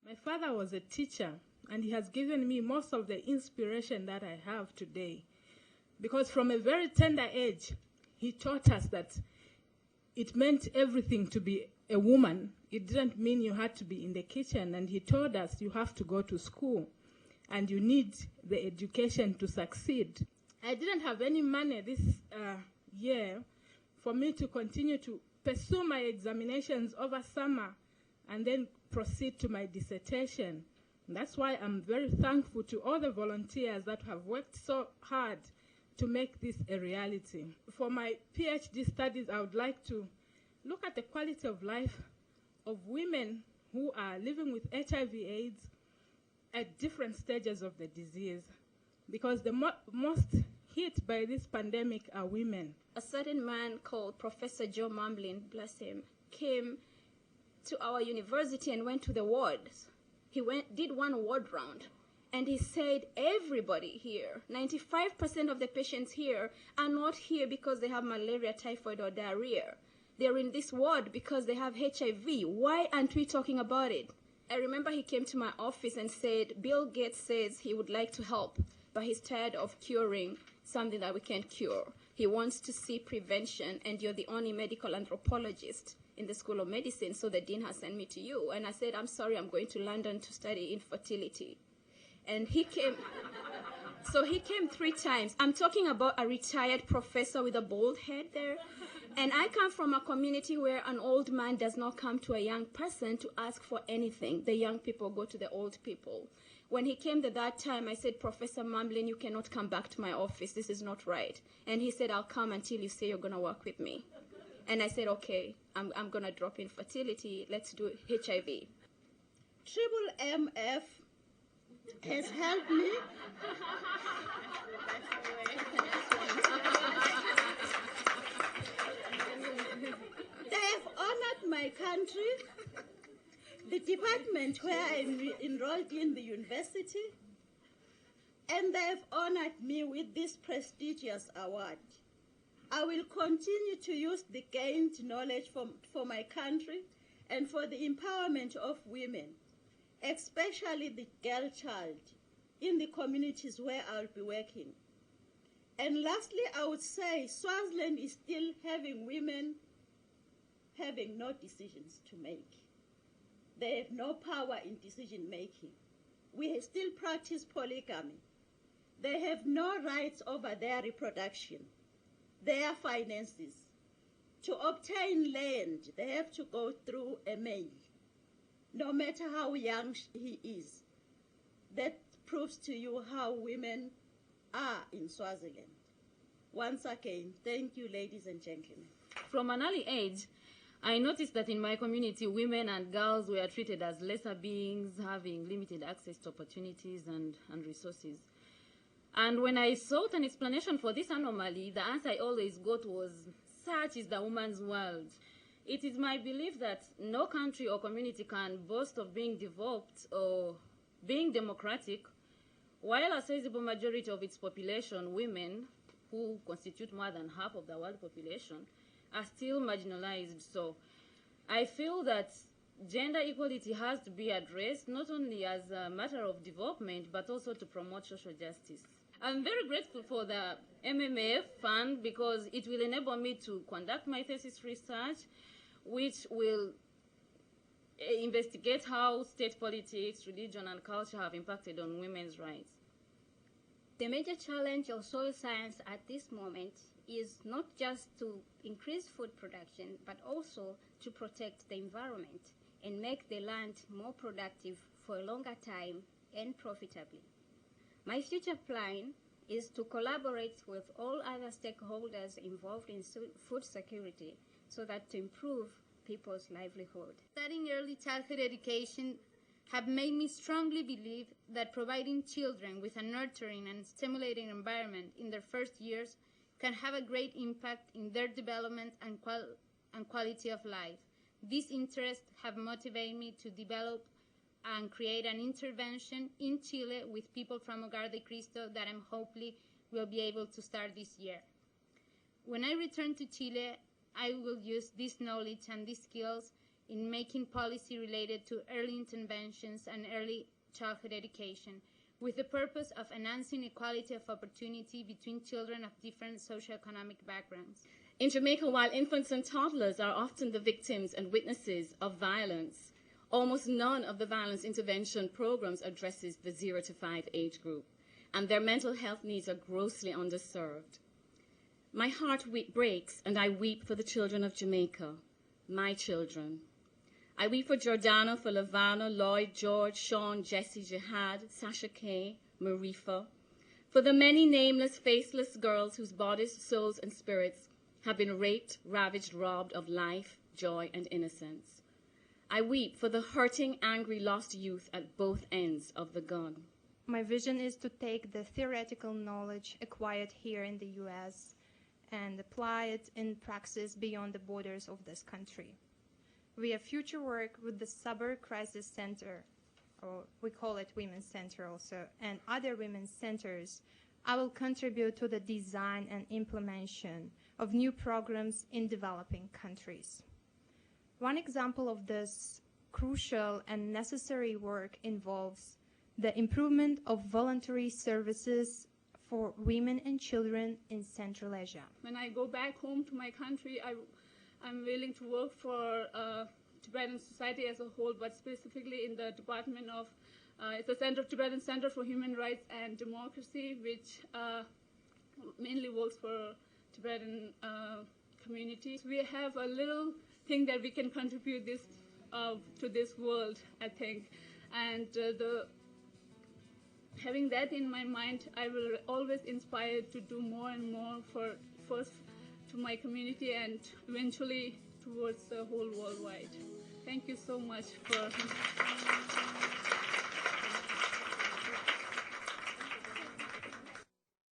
My father was a teacher, and he has given me most of the inspiration that I have today. Because from a very tender age, he taught us that it meant everything to be a woman. It didn't mean you had to be in the kitchen, and he told us you have to go to school, and you need the education to succeed. I didn't have any money this year for me to continue to pursue my examinations over summer and then proceed to my dissertation. And that's why I'm very thankful to all the volunteers that have worked so hard to make this a reality. For my PhD studies, I would like to look at the quality of life of women who are living with HIV/AIDS at different stages of the disease, because the most hit by this pandemic are women. A certain man called Professor Joe Mamblin, bless him, came to our university and went to the wards. He did one ward round, and he said everybody here, 95% of the patients here are not here because they have malaria, typhoid, or diarrhea. They're in this ward because they have HIV. Why aren't we talking about it? I remember he came to my office and said, Bill Gates says he would like to help, but he's tired of curing something that we can't cure. He wants to see prevention, and you're the only medical anthropologist in the School of Medicine, so the dean has sent me to you. And I said, I'm sorry, I'm going to London to study infertility. And he came, so he came 3 times. I'm talking about a retired professor with a bald head there. And I come from a community where an old man does not come to a young person to ask for anything. The young people go to the old people. When he came that time, I said, Professor Mamblin, you cannot come back to my office. This is not right. And he said, I'll come until you say you're going to work with me. And I said, okay, I'm going to drop infertility. Let's do HIV. MMMF has helped me. They have honored my country, the department where I enrolled in the university, and they have honored me with this prestigious award. I will continue to use the gained knowledge for my country and for the empowerment of women, especially the girl child, in the communities where I'll be working. And lastly, I would say Swaziland is still having women having no decisions to make. They have no power in decision making. We still practice polygamy. They have no rights over their reproduction, their finances. To obtain land, they have to go through a male, no matter how young he is. That proves to you how women are in Swaziland. Once again, thank you, ladies and gentlemen. From an early age, I noticed that in my community, women and girls were treated as lesser beings, having limited access to opportunities and resources. And when I sought an explanation for this anomaly, the answer I always got was, such is the woman's world. It is my belief that no country or community can boast of being developed or being democratic, while a sizable majority of its population, women, who constitute more than half of the world population, are still marginalized. So I feel that gender equality has to be addressed not only as a matter of development, but also to promote social justice. I'm very grateful for the MMMF fund because it will enable me to conduct my thesis research, which will investigate how state politics, religion, and culture have impacted on women's rights. The major challenge of soil science at this moment is not just to increase food production, but also to protect the environment and make the land more productive for a longer time and profitably. My future plan is to collaborate with all other stakeholders involved in food security so that to improve people's livelihood. Studying early childhood education have made me strongly believe that providing children with a nurturing and stimulating environment in their first years can have a great impact in their development and quality of life. These interests have motivated me to develop and create an intervention in Chile with people from Hogar de Cristo that I'm hopefully will be able to start this year. When I return to Chile, I will use this knowledge and these skills in making policy related to early interventions and early childhood education, with the purpose of enhancing equality of opportunity between children of different socioeconomic backgrounds. In Jamaica, while infants and toddlers are often the victims and witnesses of violence, almost none of the violence intervention programs addresses the 0 to 5 age group, and their mental health needs are grossly underserved. My heart breaks, and I weep for the children of Jamaica, my children. I weep for Jordana, for Lavana, Lloyd, George, Sean, Jesse, Jihad, Sasha Kay, Marifa, for the many nameless, faceless girls whose bodies, souls, and spirits have been raped, ravaged, robbed of life, joy, and innocence. I weep for the hurting, angry, lost youth at both ends of the gun. My vision is to take the theoretical knowledge acquired here in the U.S. and apply it in praxis beyond the borders of this country. Via future work with the Suburb Crisis Center, or we call it Women's Center also, and other women's centers, I will contribute to the design and implementation of new programs in developing countries. One example of this crucial and necessary work involves the improvement of voluntary services for women and children in Central Asia. When I go back home to my country, I'm willing to work for Tibetan society as a whole, but specifically in the Department of, it's a Tibetan Center for Human Rights and Democracy, which mainly works for Tibetan communities. We have a little thing that we can contribute to this world, I think. And having that in my mind, I will always inspire to do more and more for first to my community and eventually towards the whole worldwide. Thank you so much for